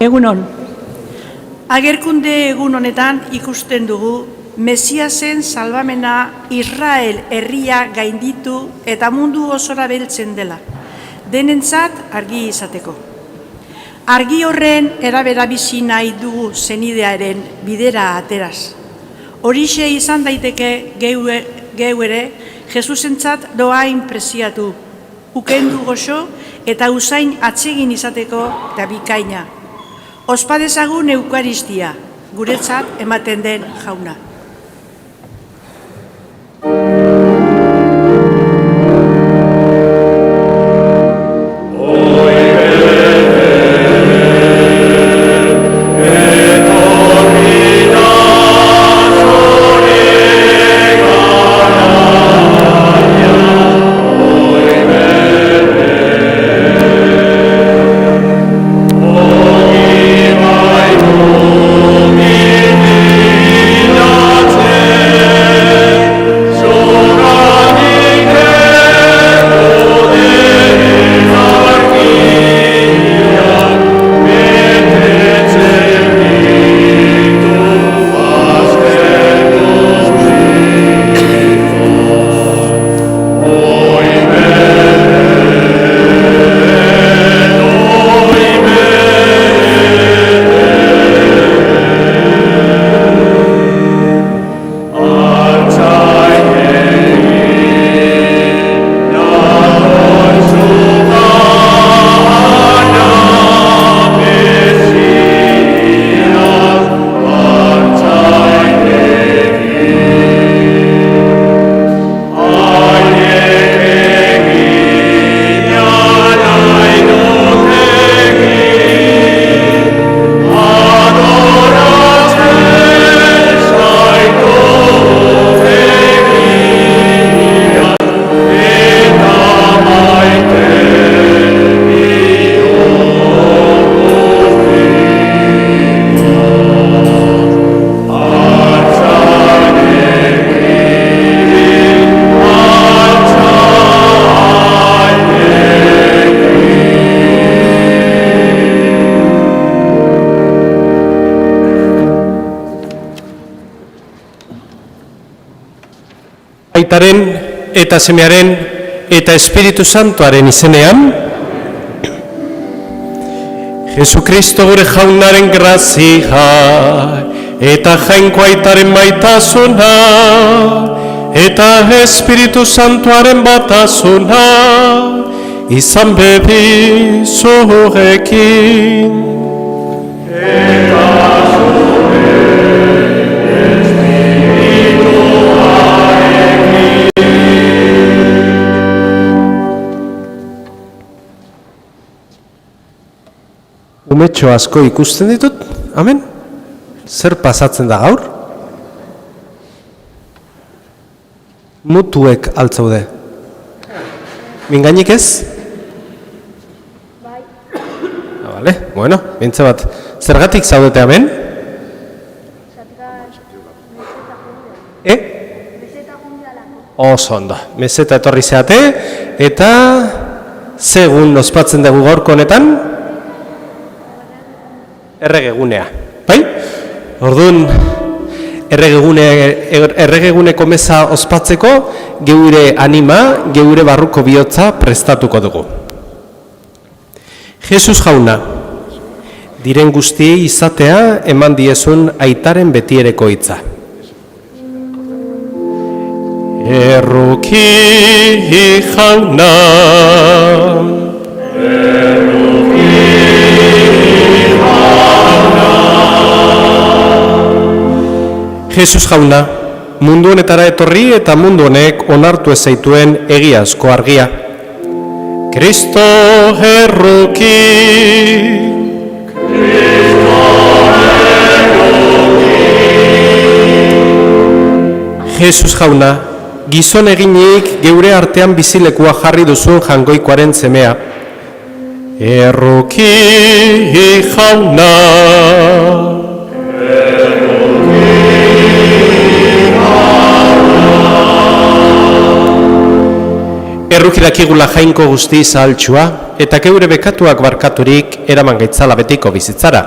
Egunon. Agerkunde egun honetan ikusten dugu Mesiasen salbamena Israel herria gainditu eta mundu osora beltzen dela, denentzat argi izateko. Argi horren erabera bizi nahi dugu zenidearen bidera ateraz. Horixe izan daiteke geu ere Jesusentzat doain preziatu, ukendu goxo eta usain atsegin izateko eta bikaina. Ospa dezagun eukaristia, guretzat ematen den jauna. Aitaren eta Semearen eta Espiritu Santuaren izenean, Jesukristo gure jaunaren grazia eta jainko Aitaren maitasuna eta Espiritu Santuaren batasuna izan bebi zurekin. Umetxo asko ikusten ditut, amen? Zer pasatzen da gaur? Mutuek altzaude. Mingainik ez? Bai. Bale, bueno, bintze bat. Zergatik zaudete, amen? Meseta jundialako. Oso ondo, meseta etorri zeate, eta segun ospatzen dugu gaurko honetan? Erregegunea, bai? Orduan, erregeguneko meza ospatzeko geure anima, geure barruko bihotza prestatuko dugu. Jesus jauna, diren guztiei izatea eman diezun Aitaren betiereko hitza. Erruki jauna, Jesus jauna, mundu honetara etorri eta mundu honek onartu ez zaituen egiazko argia. Kristo erruki. Jesus jauna, gizon eginik geure artean bizilekua jarri duzun jangoikoaren semea. Erruki jauna. erruki dakigula jainko guzti zahaltxua, eta geure bekatuak barkaturik eraman gaitzala betiko bizitzara.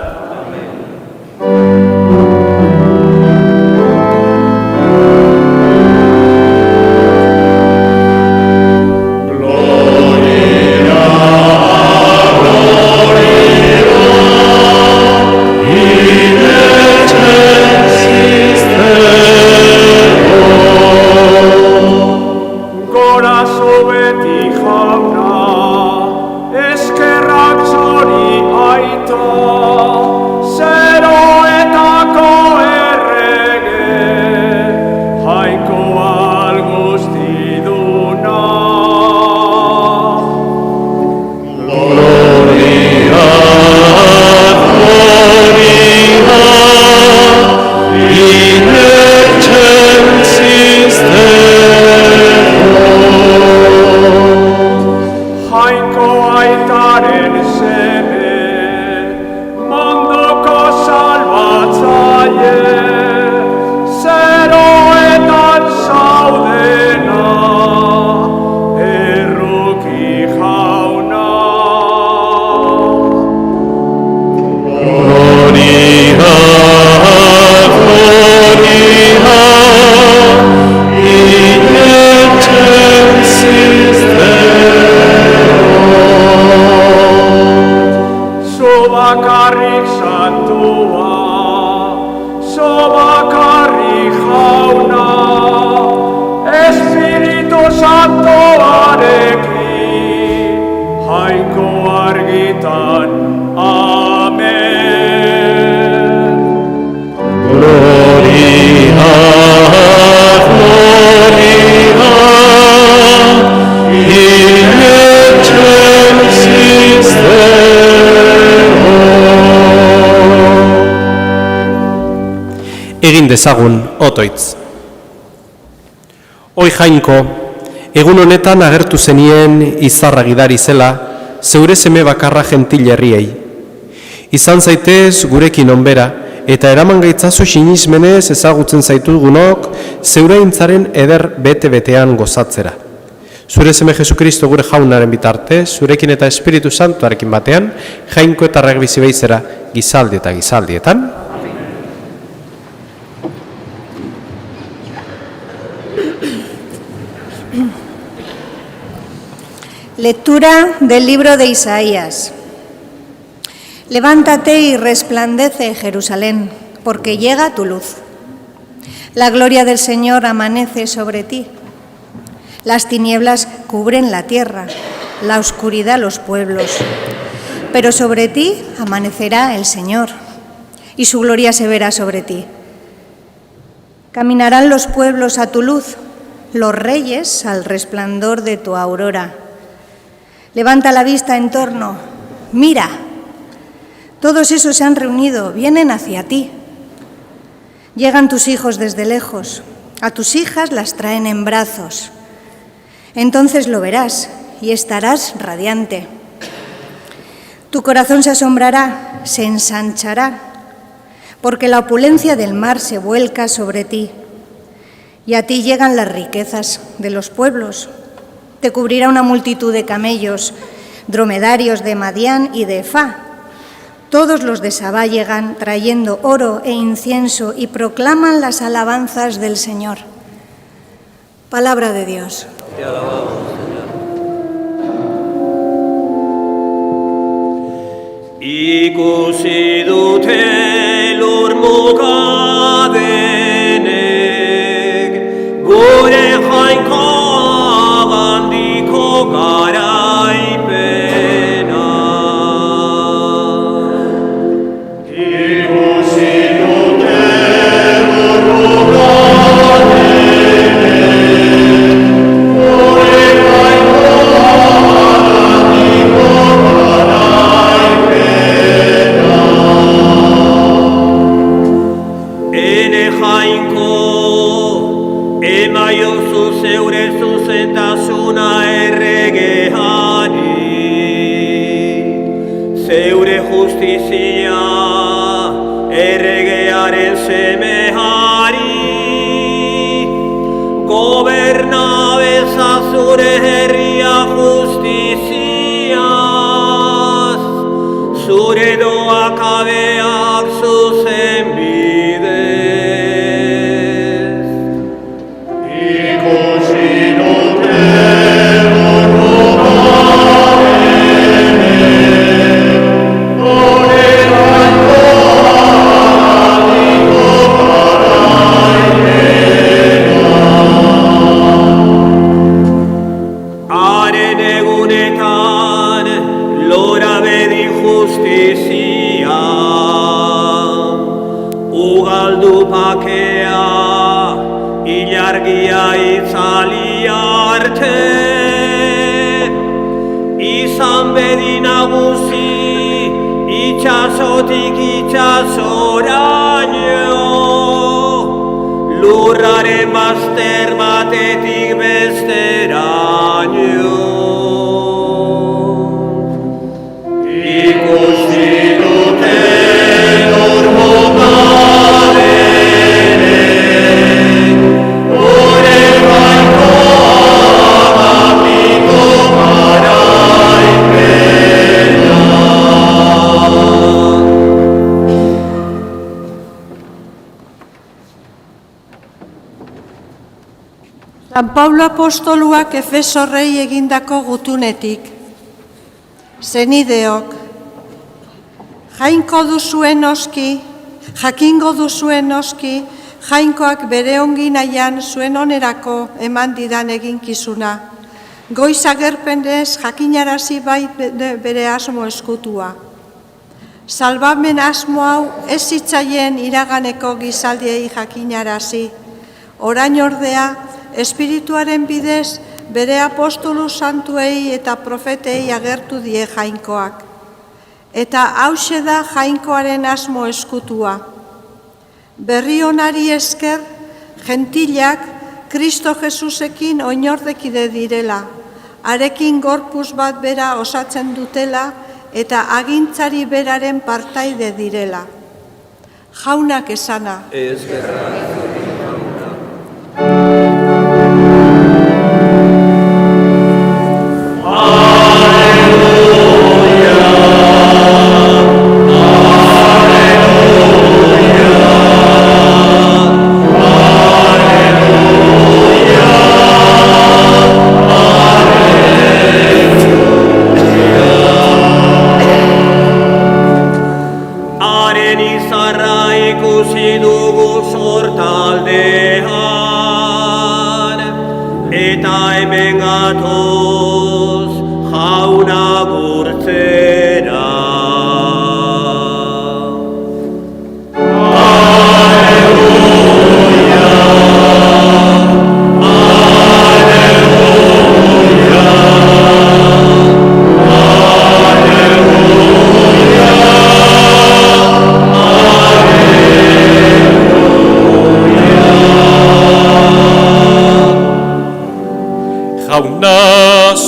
Egin dezagun otoitz. Oi jainko, egun honetan agertu zenien izarra gidari zela, zeure seme bakarra gentil herriei. Izan zaitez gurekin onbera, eta eraman gaitzazu sinismenez ezagutzen zaitugunok zeure intzaren eder bete-betean gozatzera. Zure seme Jesukristo gure jaunaren bitarte, zurekin eta Espiritu Santuarekin batean, jainko eta bizi beizera gizaldi eta gizaldietan. Lectura del libro de Isaías. Levántate y resplandece, Jerusalén, porque llega tu luz. La gloria del Señor amanece sobre ti. Las tinieblas cubren la tierra, la oscuridad los pueblos. Pero sobre ti amanecerá el Señor, y su gloria se verá sobre ti. Caminarán los pueblos a tu luz, los reyes al resplandor de tu aurora. Levanta la vista en torno, mira, todos esos se han reunido, vienen hacia ti. Llegan tus hijos desde lejos, a tus hijas las traen en brazos. Entonces lo verás y estarás radiante. Tu corazón se asombrará, se ensanchará, porque la opulencia del mar se vuelca sobre ti. Y a ti llegan las riquezas de los pueblos. Te cubrirá una multitud de camellos, dromedarios de Madián y de Efá. Todos los de Sabá llegan trayendo oro e incienso y proclaman las alabanzas del Señor. Palabra de Dios. Te alabamos, Señor. Ikusi dute lur mugadenek, gure jainko garaipena. Ikusi dute lur mugadenek, gure jainko handiko garaipena. Ene jainko emaiozu zeure zuzentasuna erregeari, zeure justizia erregearen semehari, goberna beza zure herria Galdu pakea, ilargia itzali arte, izan bedi nagusi, itxasotik itxasoraino, lurraren bazter batetik besteraino. Ikusi duten ormokaderen, gure jainkoa mapiko garaipena. San Paulo apostoluak Efesorrei egindako gutunetik. Zenideok, jakingo duzuen noski, jainkoak bere ongi nahian zuen onerako eman didan eginkizuna. Goiz agerpenez jakinarazi bai bere asmo eskutua. Salbamen asmo hau ez zitzaien iraganeko gizaldiei jakinarazi. Orain ordea, Espirituaren bidez, bere apostolu santuei eta profetei agertu die jainkoak. Eta hauxe da jainkoaren asmo eskutua. Berri onari esker, gentilak Kristo Jesusekin oinordekide direla, harekin gorpuz bat bera osatzen dutela eta agintzari beraren partaide direla. Jaunak esana. Ez gerra.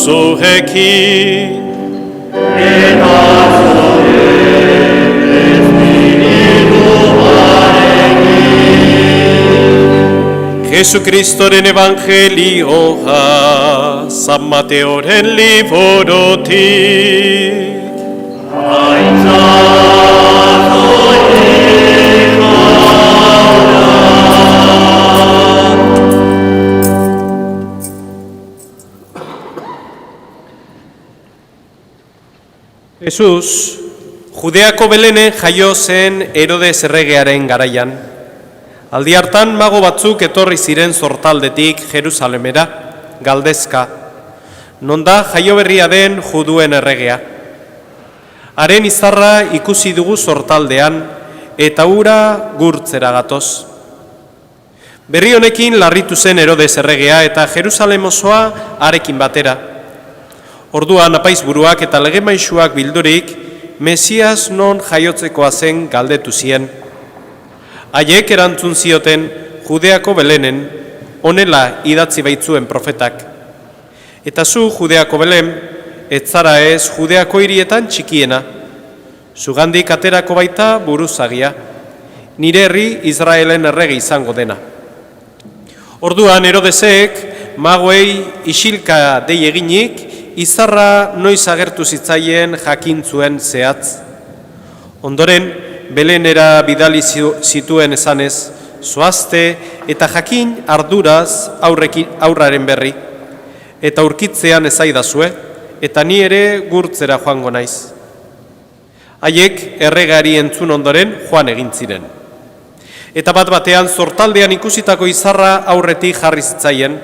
Zuekin eta zure espirituarekin. Jesukristoren evangelioa San Mateoren liborotik. Jesus, Judeako Belenen jaio zen Herodes erregearen garaian. Aldi hartan mago batzuk etorri ziren sortaldetik Jerusalemera, galdezka, non da jaio berria den juduen erregea. Haren izarra ikusi dugu sortaldean eta hura gurtzera gatoz. Berri honekin larritu zen Herodes erregea eta Jerusalem osoa harekin batera. Orduan apaizburuak eta legemaisuak bildurik, Mesias non jaiotzekoa zen galdetu zien. Haiek erantzun zioten Judeako Belenen, honela idatzi baitzuen profetak. Eta zu, Judeako Belen, ez zara ez Judeako hirietan txikiena. Zugandik aterako baita buruzagia, nire herri Israelen errege izango dena. Orduan Herodesek magoei isilka dei eginik, izarra noiz agertu zitzaien jakintzuen zehatz. Ondoren, Belenera bidali zituen esanez, zoazte eta jakin arduraz aurraren berri. Eta urkitzean ezaidazue, eta ni ere gurtzera joango naiz. Haiek erregari entzun ondoren joan egin ziren. Eta bat batean sortaldean ikusitako izarra aurretik jarri zitzaien,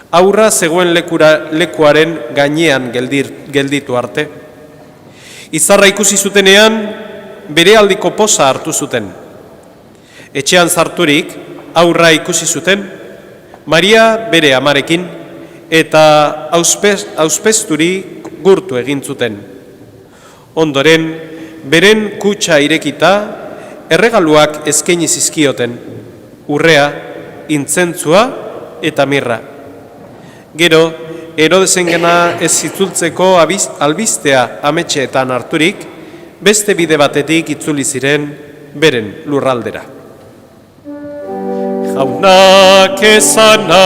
aurra zegoen lekuaren gainean gelditu arte. Izarra ikusi zutenean, bere aldiko poza hartu zuten. Etxean sarturik aurra ikusi zuten, Maria bere amarekin eta auspesturi gurtu egin zuten. Ondoren, beren kutxa irekita, erregaluak eskaini zizkioten, urrea, intzentzua eta mirra. Gero, Herodesengana ez zitzultzeko albistea ametxeetan harturik, beste bide batetik itzuli ziren beren lurraldera. Jaunak esana,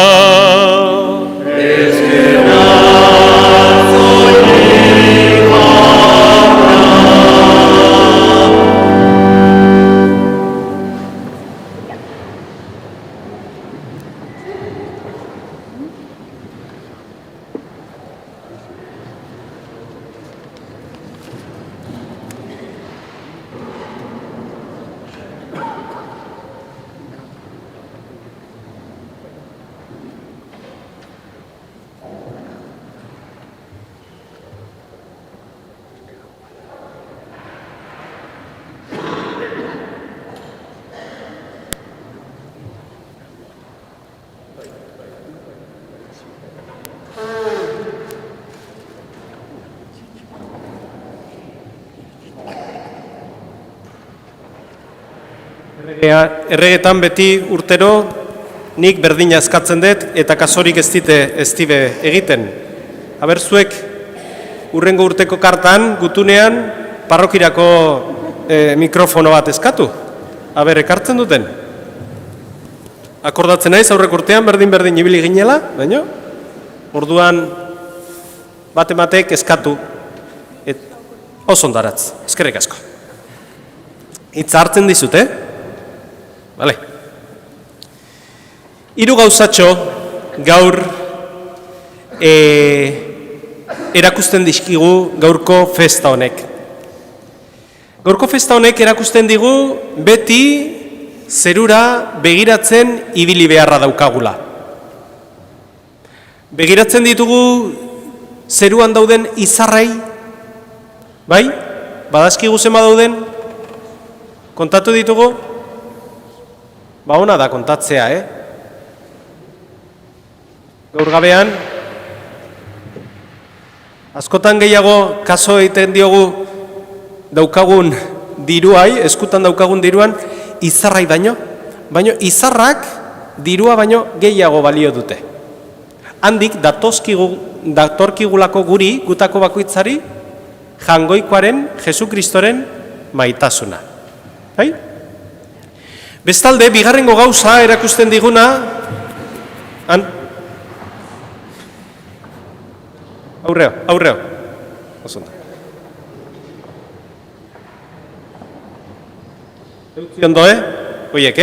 erregetan beti urtero nik berdina eskatzen dut eta kasorik ez dibe egiten. Aber zuek urrengo urteko kartan gutunean parrokirako mikrofono bat eskatu. Aber ekartzen duten. Akordatzen naiz aurrek urtean berdin ibili ginela, baina orduan batematek eskatu. Oso ondaratz, eskerrik asko. Hitza hartzen dizut, Vale. 3 gauzatxo gaur erakusten dizkigu gaurko festa honek. Gaurko festa honek erakusten digu beti zerura begiratzen ibili beharra daukagula. Begiratzen ditugu zeruan dauden izarrai, bai? Badazkigu zenba dauden? Kontatu ditugu? Ba, ona da kontatzea, Gaur gabean, askotan gehiago kaso egiten diogu daukagun diruai, eskutan daukagun diruan, izarrai baino. Baino, izarrak dirua baino gehiago balio dute. Handik, datorkigulako guri, gutako bakoitzari, jangoikoaren, Jesukristoren maitasuna. Bai? Bestalde, bigarrengo gauza erakusten diguna, aurreo, osonda. Eutzi ondo, Oiek,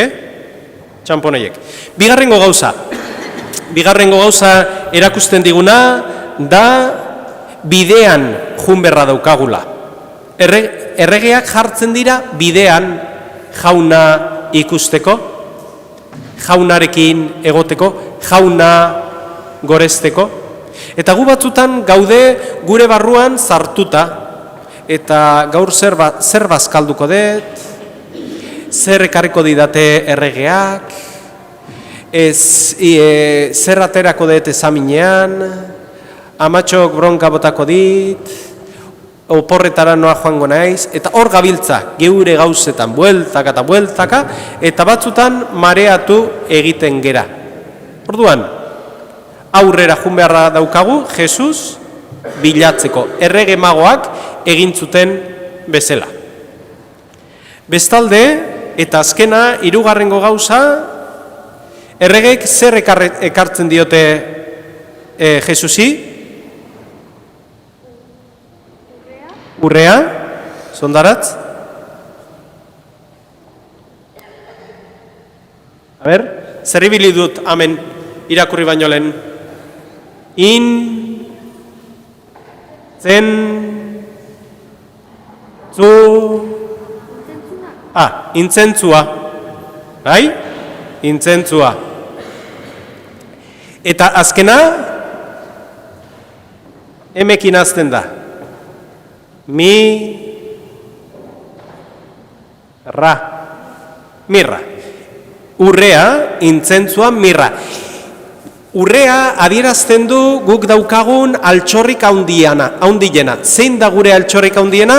Txamponeiek. Bigarrengo gauza erakusten diguna, da bidean junberra daukagula. Erregeak jartzen dira bidean jauna ikusteko, jaunarekin egoteko, jauna goresteko. Eta gu batzutan gaude gure barruan sartuta, eta gaur zer bazkalduko dut, zer ekarriko didate erregeak, zer aterako dut ezaminean, amatxok bronka botako dit, oporretara noa joango naiz, eta hor gabiltza, geure gauzetan, bueltaka, eta batzutan mareatu egiten gera. Orduan, aurrera jun beharra daukagu, Jesus bilatzeko, errege magoak egin zuten bezala. Bestalde, eta azkena, 3. gauza, erregek zer ekartzen diote Jesusi? Urrea, zondaratz? A ber, zer ibili dut hemen irakurri baino lehen? Intzentzua. Bai? Intzentzua. Eta azkena, emekin azten da. Mirra. urrea, intzentzua, mirra. Urrea adierazten du guk daukagun altxorrik haundiena. Zein da gure altxorrik haundiena?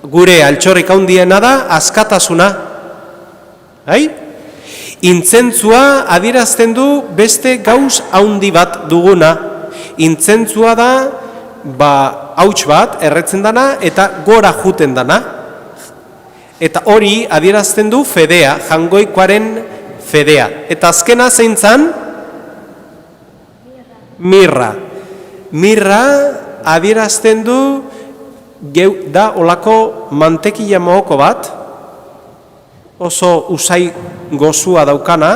Gure altxorrik haundiena da askatasuna. Intzentzua adierazten du beste gauz haundi bat duguna. Intzentzua da hauts bat erretzen dana eta gora juten dana. Eta hori adierazten du fedea, jangoikoaren fedea. Eta azkena zein zan? Mirra. Mirra adierazten du da olako mantekila mohoko bat, oso usai gozua daukana,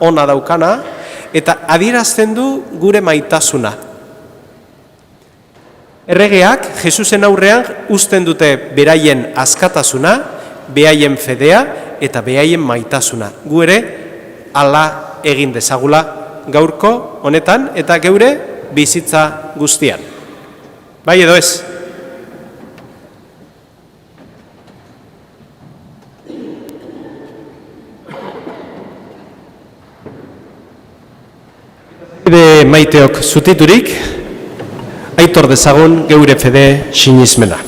ona daukana, eta adierazten du gure maitasuna. Erregeak Jesusen aurrean uzten dute beraien askatasuna, beraien fedea eta beraien maitasuna. Gu ere hala egin dezagula gaurko honetan eta geure bizitza guztian. Bai edo ez? Fede maiteok zutiturik, aitor dezagun geure fede sinismena.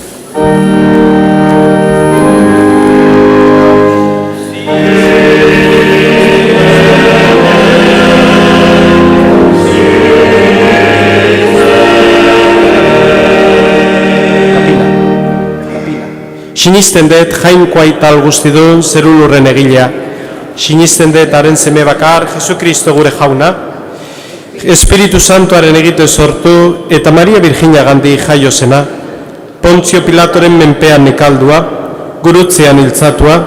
Sinisten dut jainkoa ital guztidun zerulurren egilea. Sinisten dut haren seme bakar, Jesukristo gure jauna, Espiritu Santuaren egite sortu eta Maria Virginia gandi jaio zena, Pontzio Pilatoren menpean nekaldua, gurutzean hiltzatua,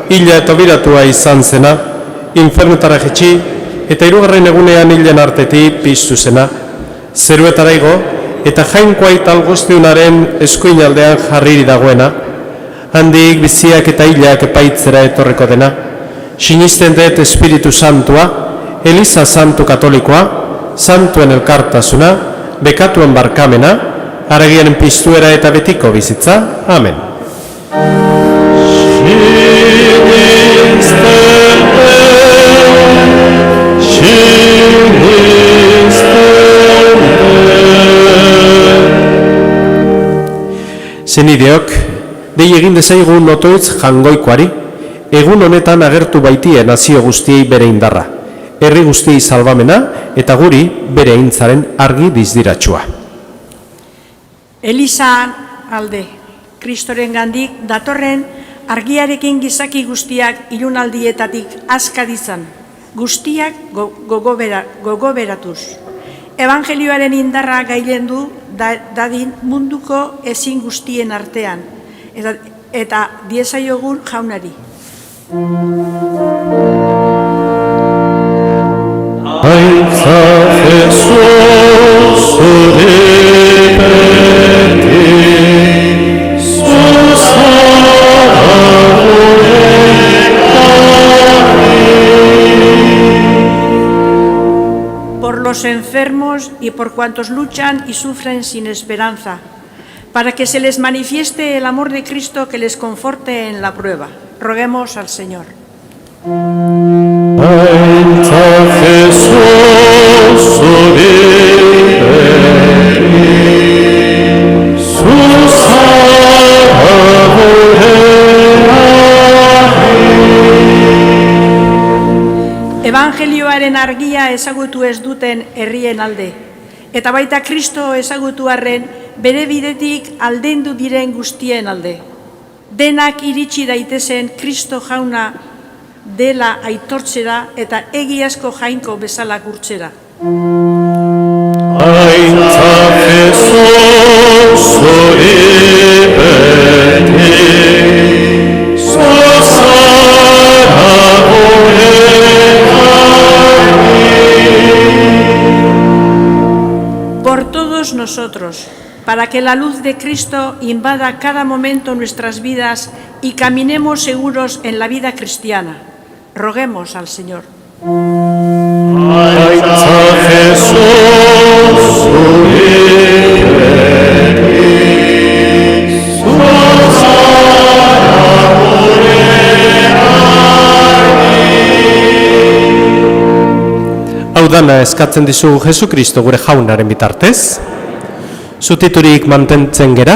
hila eta biratua izan zena, infernutara jetxi eta 3. egunean hilen artetik piztu zena, zeruetara igo eta jainkoa ital guztiunaren eskuinaldean jarriri dagoena, handik biziak eta hilak epaitzera etorreko dena. Sinisten dut Espiritu Santua, Eliza Santu Katolikoa, Santuen elkartasuna, bekatuen barkamena, haragiaren piztuera eta betiko bizitza. Amen. Zenideok, dei egin dezaigun otoitz jangoikoari, egun honetan agertu baitie nazio guztiei bere indarra, herri guztiei salbamena eta guri bere aintzaren argi dizdiratxua. Eliza alde, Kristoren gandik datorren argiarekin gizaki guztiak ilunaldietatik aska ditzan, guztiak gogoberatuz. Evangelioaren indarra gailendu dadin munduko ezin guztien artean, eta diezaiogun jaunari. Aintza Jesus zure beti, zuzara Por los enfermos y por cuantos luchan y sufren sin esperanza, para que se les manifieste el amor de Cristo que les conforte en la prueba. Roguemos al Señor. Aintza Jesus zure beti, zuzara Evangelioaren argia ezagutu ez duten herrien alde, eta baita Kristo ezagutu arren bere bidetik aldendu diren guztien alde. Denak iritsi daitezen Kristo jauna dela aitortzera eta egiazko jainko bezala gurtzera. Aintza Jesus zure beti, zuzara Por todos nosotros, para que la luz de Cristo invada cada momento nuestras vidas y caminemos seguros en la vida cristiana. Roguemos al Señor. Aintza Jesus zure beti, zuzara gure argi. emana eskatzen dizu Jesu Kristo gure jaunaren bitartez. Zutiturik mantentzen gera.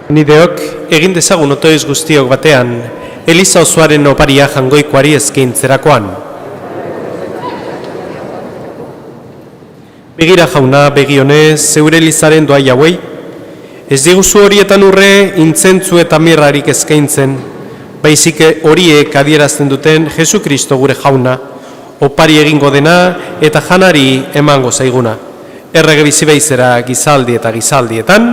Nideok, egin dezagun otoiz guztiok batean, Eliza osoaren oparia jangoikoari eskaintzerakoan. Begira jauna, begionez, zeure Elizaren doa jauei, ez diguzu horietan urre intzentzu eta mirrarik eskaintzen, baizik horiek adierazten duten Jesu Kristo gure jauna, opari egingo dena eta janari emango zaiguna. Errege bizi beizera gizaldi eta gizaldietan,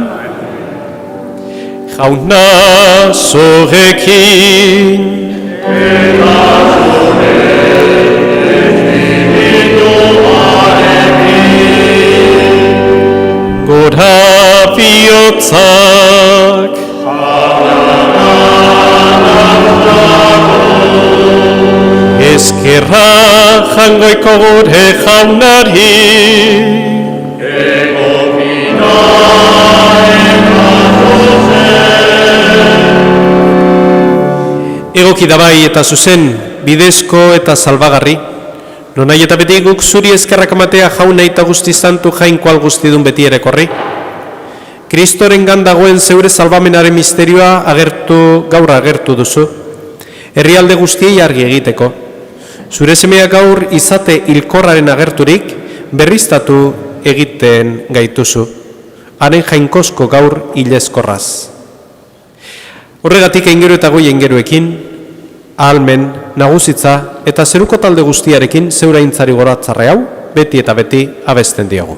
jauna zorekin eta gora bihotzak eskerra jangoiko gure jaunari egoki da bai eta zuzen, bidezko eta salbagarri, nonai eta beti guk zuri eskerrak amatea jauna eta guzti santu jainkoal guztidun beti ere korri. Kristoren gandagoen zeure salvamenaren misterioa gaur agertu duzu, herrialde guztiei argi egiteko. Zure semeak gaur izate hilkorraren agerturik berriztatu egiten gaituzu, haren jainkozko gaur hilezkorraz. Horregatik aingeru eta goi aingeruekin, ahalmen, nagusitza eta zeruko talde guztiarekin zeura intzari goratzarre hau, beti eta beti abesten diogu.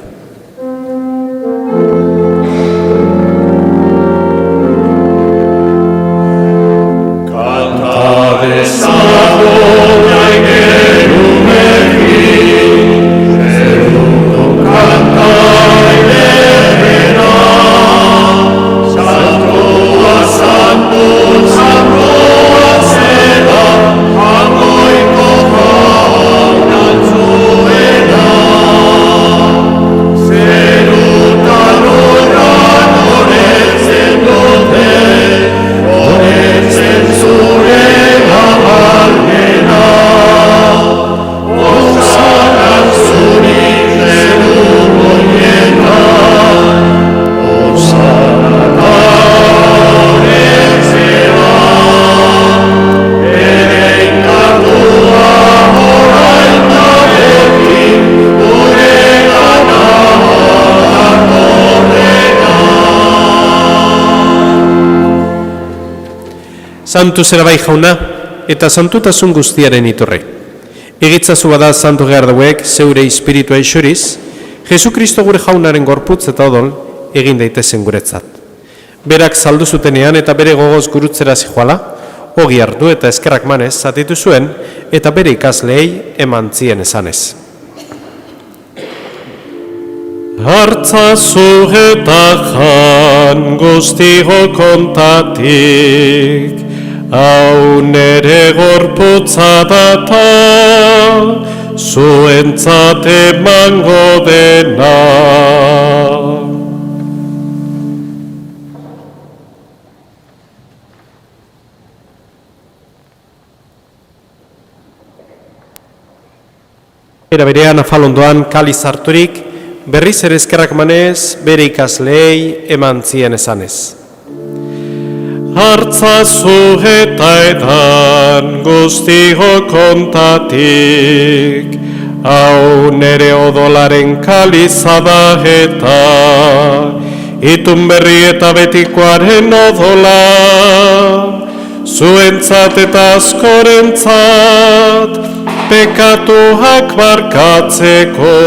Santu zera bai jauna, eta santutasun guztiaren iturri. Egitzazu bada santu gehar dauek, zeure espiritua isuriz, Jesu Kristo gure jaunaren gorputz eta odol egin daitezen guretzat. Berak saldu zutenean eta bere gogoz gurutzera zijoala, ogi hartu eta eskerrak manez zatitu zuen, eta bere ikasleei eman zien esanez. Hartzazu eta jan guztigo kontatik, hau nere gorputza data, zuentzat emango dena. Era berean afalondoan kaliz harturik, berriz ere eskerrak manez bere ikasleei eman zien esanez. Hartzazu eta edan guztigo kontatik, hau nere odolaren kaliza da eta itun berri eta betikoaren odola, zuentzat eta askorentzat, pekatuak barkatzeko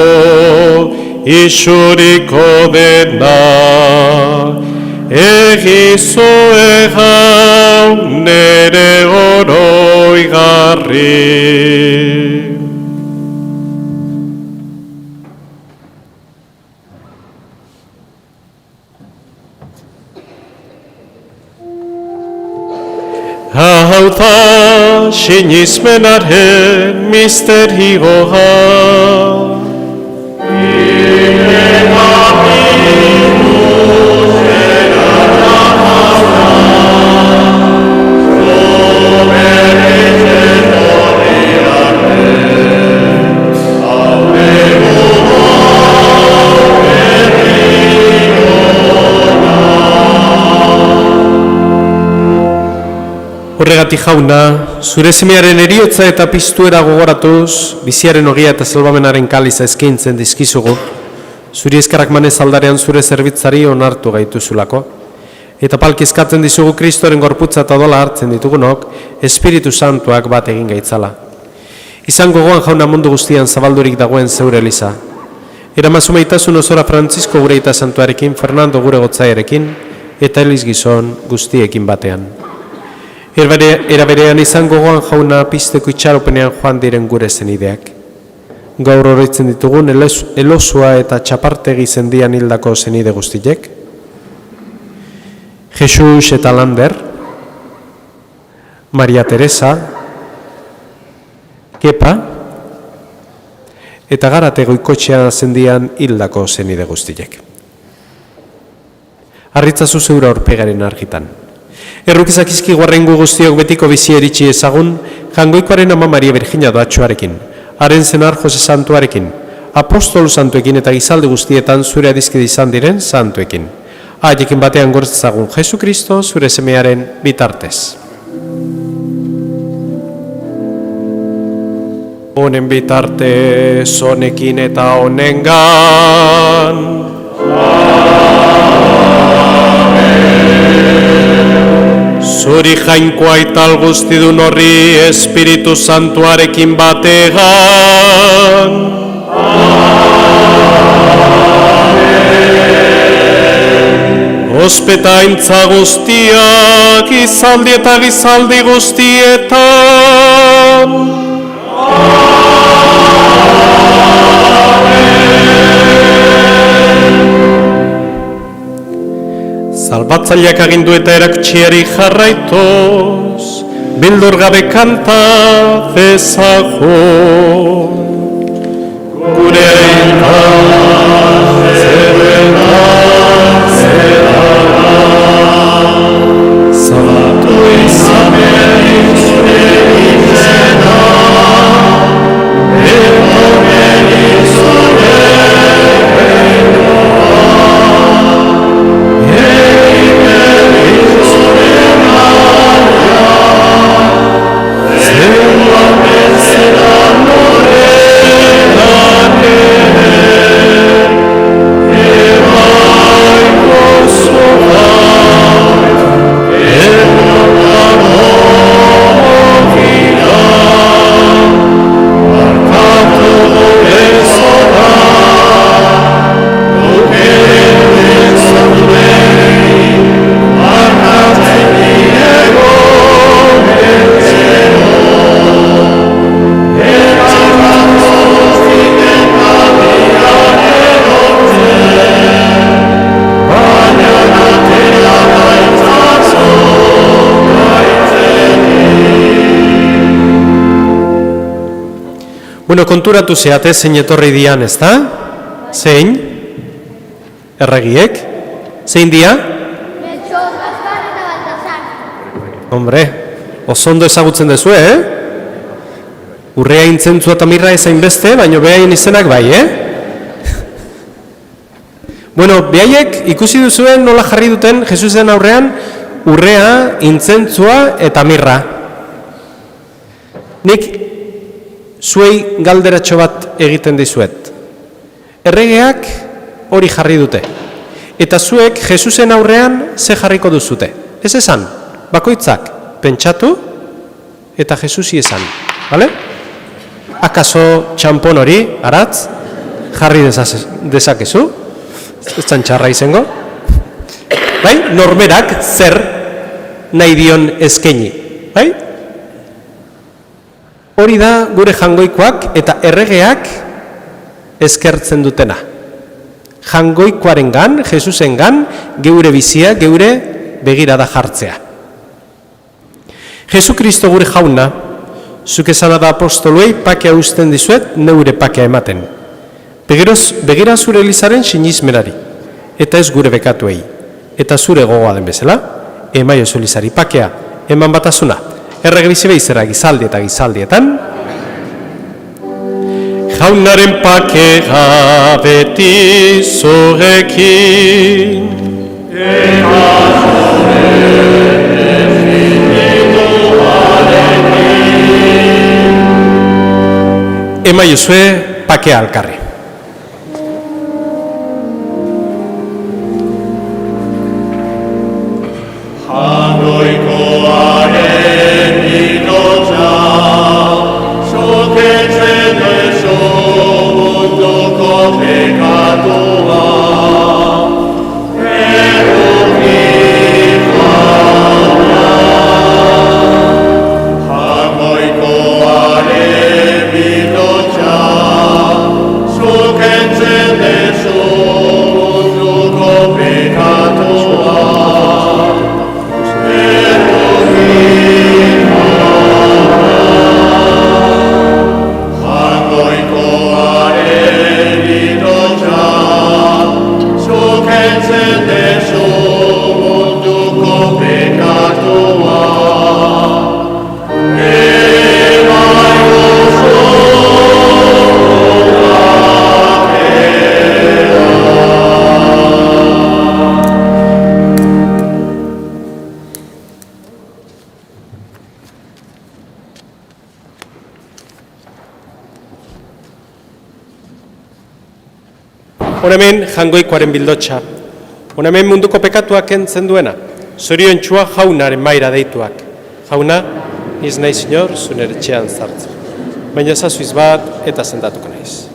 isuriko dena. Egizue hau nere oroigarri. Hau da sinismenaren misterioa. Horregatik jauna, zure semearen eriotza eta piztuera gogoratuz, biziaren ogia eta salbamenaren kaliza eskaintzen dizkizugu, zuri eskerrak manez aldarean zure zerbitzari onartu gaituzulako, eta palki eskatzen dizugu Kristoren gorputza eta odola hartzen ditugunok, Espiritu Santuak bat egin gaitzala. Izan gogoan jauna mundu guztian zabaldurik dagoen zeure eliza. Eramazu maitasun osora Francisco gure eta santuarekin, Fernando gure gotzaiarekin, eta Eliz gizon guztiekin batean. Era berean izan gogoan jauna pizteko itxaropenean joan diren gure zenideak. Gaur horretzen ditugun elosua eta txapartegi zendian hildako zenide guztiek. Jesus eta Lander, Maria Teresa, Kepa, eta Garate goikotxea zendian hildako zenide guztiek. Arritzazu zeura horpegaren argitan. Errukizak izki guarrengu guztiok betiko bizi eritxi ezagun, jangoikoaren ama Maria Virginia doatxoarekin, haren zenar Jose Santuarekin, apostol santuekin eta gizalde guztietan zure adizkide izan diren santuekin. Haiekin batean gortzagun Jesu Kristo zure semearen bitartez. Honen bitartez, honekin eta honengan. Zuri jainkoa ital guztidun horri Espiritu Santuarekin bategan. Ospetaintza guztiak gizaldi eta gizaldi guztietan. Salbatzaileak agindu eta erakutsiari jarraituz, bildur gabe kanta dezagun. Gure aita, zeruena, zerara, salatu izan behar zure izena, eta behar zure Señor, Bueno, konturatu zeate zein etorri dian, ez da? Zein? Erregiek? Zein dia? Melchor, Gaspar eta Baltasar. Hombre, oso ondo ezagutzen duzu, Urrea intzentzua eta mirra ezain beste, baina behaien izenak bai, Bueno, behaiek ikusi duzuen nola jarri duten Jesusen aurrean urrea, intzentzua eta mirra. Nik zuei galderatxo bat egiten dizuet. Erregeak hori jarri dute. Eta zuek Jesusen aurrean ze jarriko duzute. Ez esan, bakoitzak pentsatu eta Jesusi esan. Bale? Akaso txampon hori, aratz, jarri dezakezu? Ez txarra izango? Bai? Norberak zer nahi dion eskaini. Bai? Hori da gure jangoikoak eta erregeak eskertzen dutena. Jangoikoarengan, Jesusengan, geure bizia, geure begirada jartzea. Jesu Kristo gure jauna, zuk esana da apostoluei pakea usten dizuet, neure pakea ematen. Begira zure Elizaren sinismenari, eta ez gure bekatuei, eta zure gogoa den bezala, emaio zu Elizari pakea, eman batasuna, errege bizi behizera gizaldi eta gizaldietan, Jaunaren pakea beti zurekin. emaio zue pakea alkarri. Honemen jangoikoaren bildotxa. Honemen munduko pekatuak kentzen duena. Zorion txua jaunaren maira deituak. Jauna, iz nahi zinor, zunere etxean zartzen. Baina zazuiz bat eta sendatuko naiz.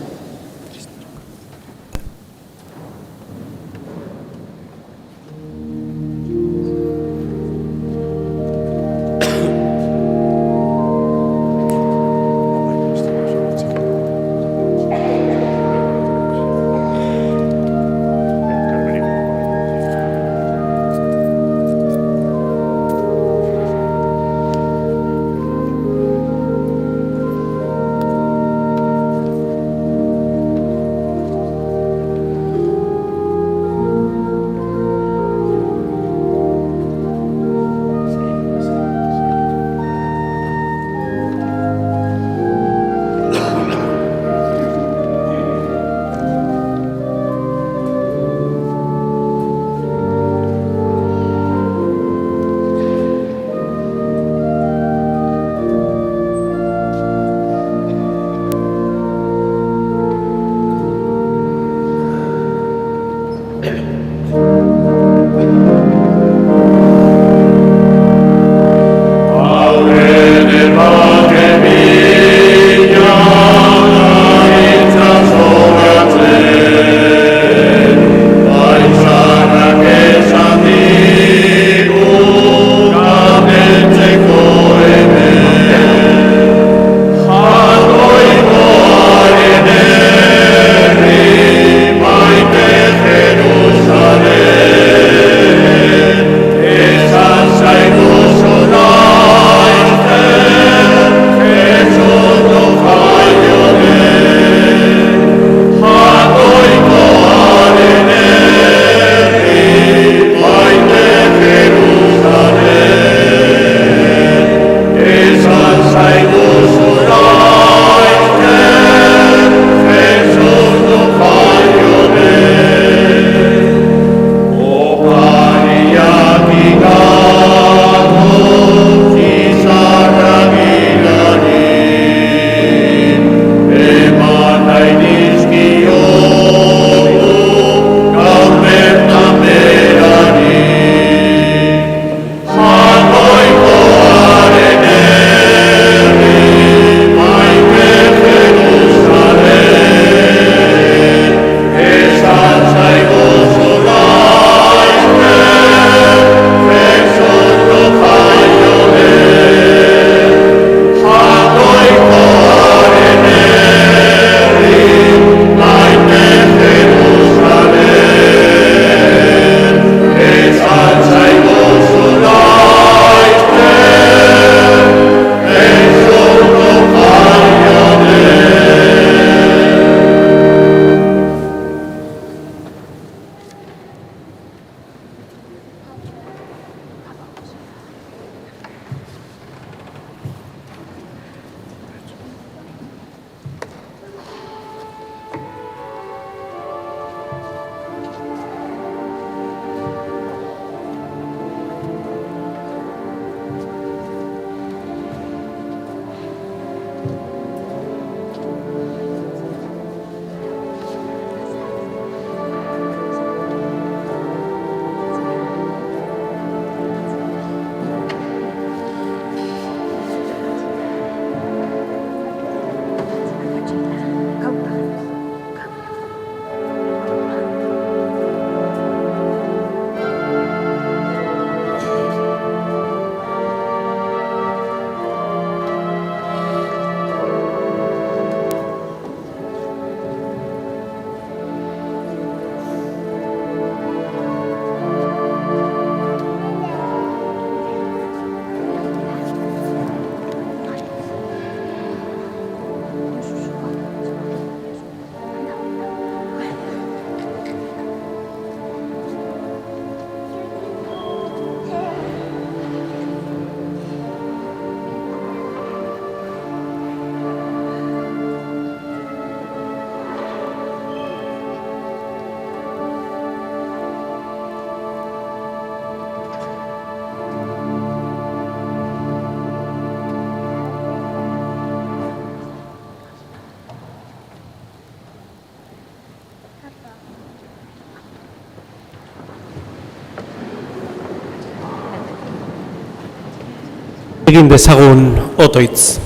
Egin dezagun otoitz.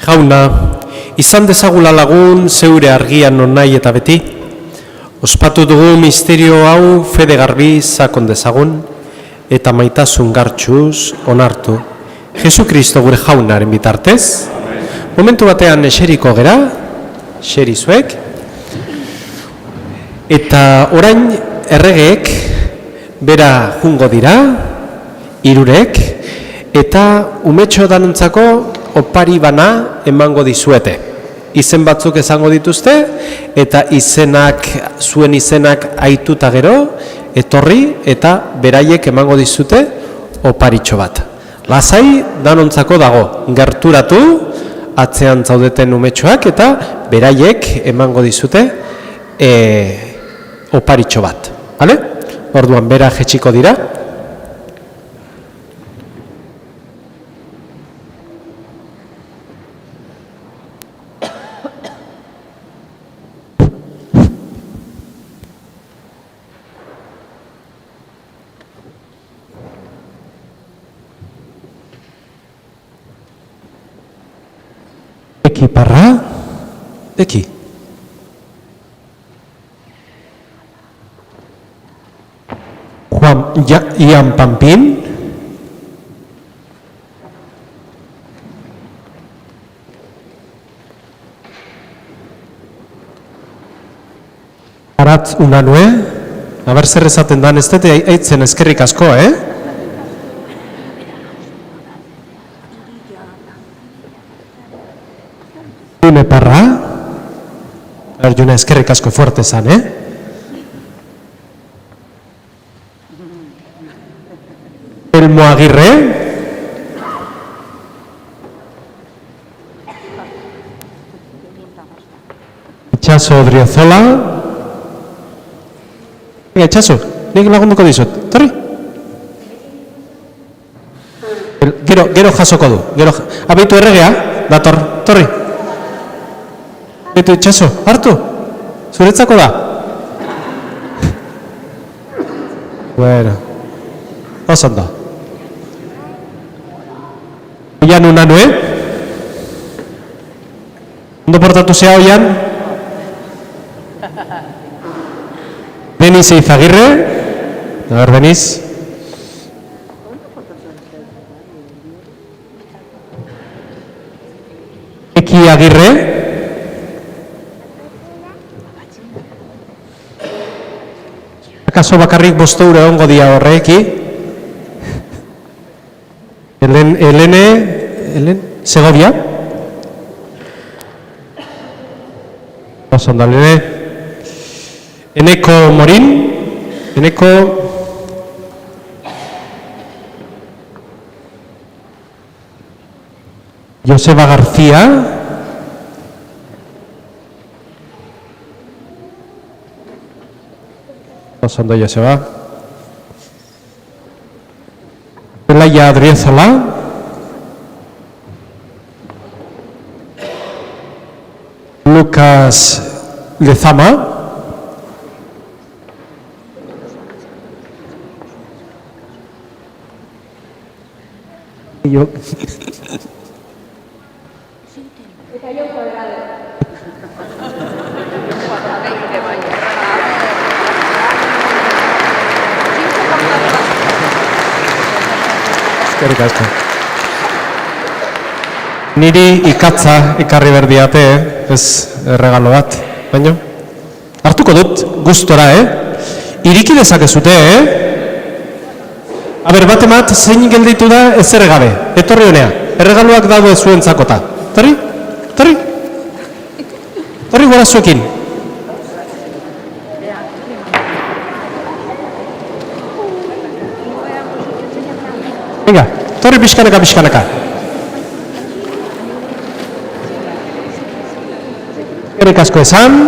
Jauna, izan dezagula lagun zeure argian non nahi eta beti. Ospatu dugu misterio hau fede garbi sakon dezagun eta maitasun gartxuz onartu. Jesu Kristo gure jaunaren bitartez. Momentu batean eseriko gera, eserizuek. Eta orain erregeek bera jungo dira, hirurek, eta umetxo danontzako opari bana emango dizuete. Izen batzuk esango dituzte, eta zuen izenak aituta gero, etorri eta beraiek emango dizute oparitxo bat. Lasai danontzako dago, gerturatu, atzean zaudeten umetxoak, eta beraiek emango dizute oparitxo bat. Hale? Orduan, bera jetxiko dira. Eki parra, eki. Ian Pampin. Aratz Unanue. Aber zer esaten dan ez dute aitzen eskerrik asko, June Parra. June eskerrik asko fuerte zan, Elmo Agirre. Itxaso Odriozola. Itxaso, nik lagunduko dizut. Torri? Gero jasoko du. Abeitu erregea, dator. Torri? Abeitu Itxaso, hartu? Zuretzako da? Bueno. Osondo. Oian Unanue. Ondo portatu zea Oian. Beniz Eizagirre. A ver, Beniz. Eki Agirre. Akaso bakarrik bosteure ongo dia horreki. Helen Segovia. Osondo, Eneko Morin. Eneko Joseba García. Osondo, Joseba. Pelaya Adriezola. Lucas Lezama. Yo. Eskerrik asko. Niri ikatza ekarri berdiate, ez erregalo bat, baina hartuko dut gustora, Iriki dezakezute, Aber, bat zein gelditu da ez erregabe, etorri honea, erregaloak daude zuentzakota. Torri? Torri? Torri gora zuekin. Venga, torri pixkanaka, pixkanaka. Eskerrik asko esan.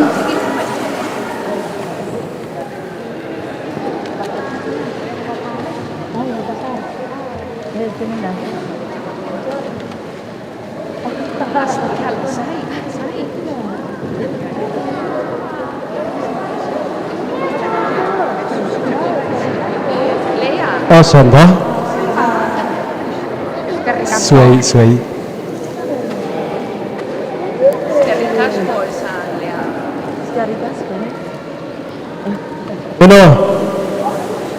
Oso ondo. Zuei. Bueno,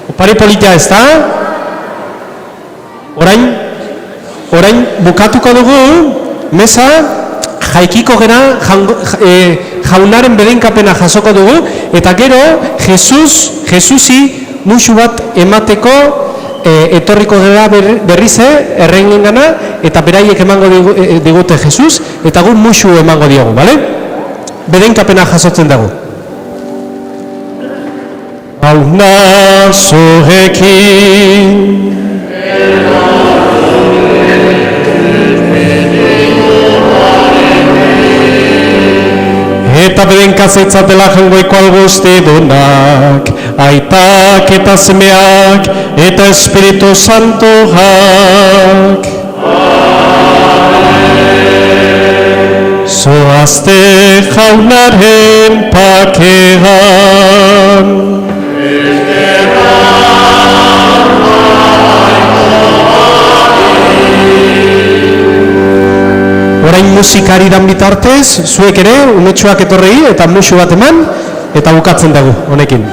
opari polita ez da? Orain bukatuko dugu, mesa, jaikiko gera, jaunaren bedeinkapena jasoko dugu, eta gero, Jesusi musu bat emateko etorriko gara berrize, errengengana, eta beraiek emango digute Jesus, eta gu musu emango diogu, bale? Bedeinkapena jasotzen dugu. Jauna zurekin eta bedenkazetzatela jengoiko alguzti dunak, aitak eta semeak eta Espiritu Santoak. Zoazte jaunaren pakean. Orain musikari dan bitartez, zuek ere, umetxoak etorrei eta musu bat eman, eta bukatzen dugu, honekin.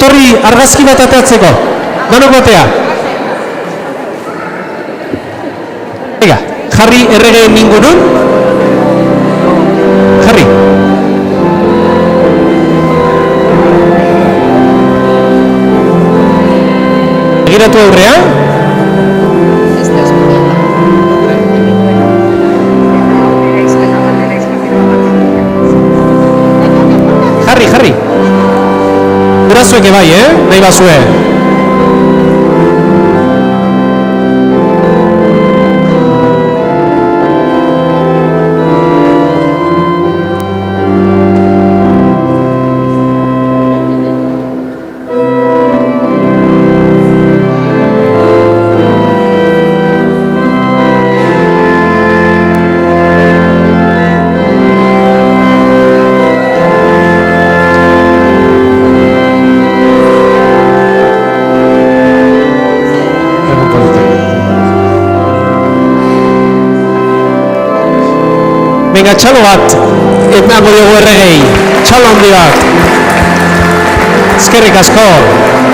etorri argazki bat ateatzeko. Danok batea. Ega, jarri erregeen ingurun. Jarri. Begiratu aurrea. Jarri, jarri. Gurasoek bai, nahi bazue. Venga, txalo bat, emango diogu erregei. Txalo handi bat. Eskerrik asko.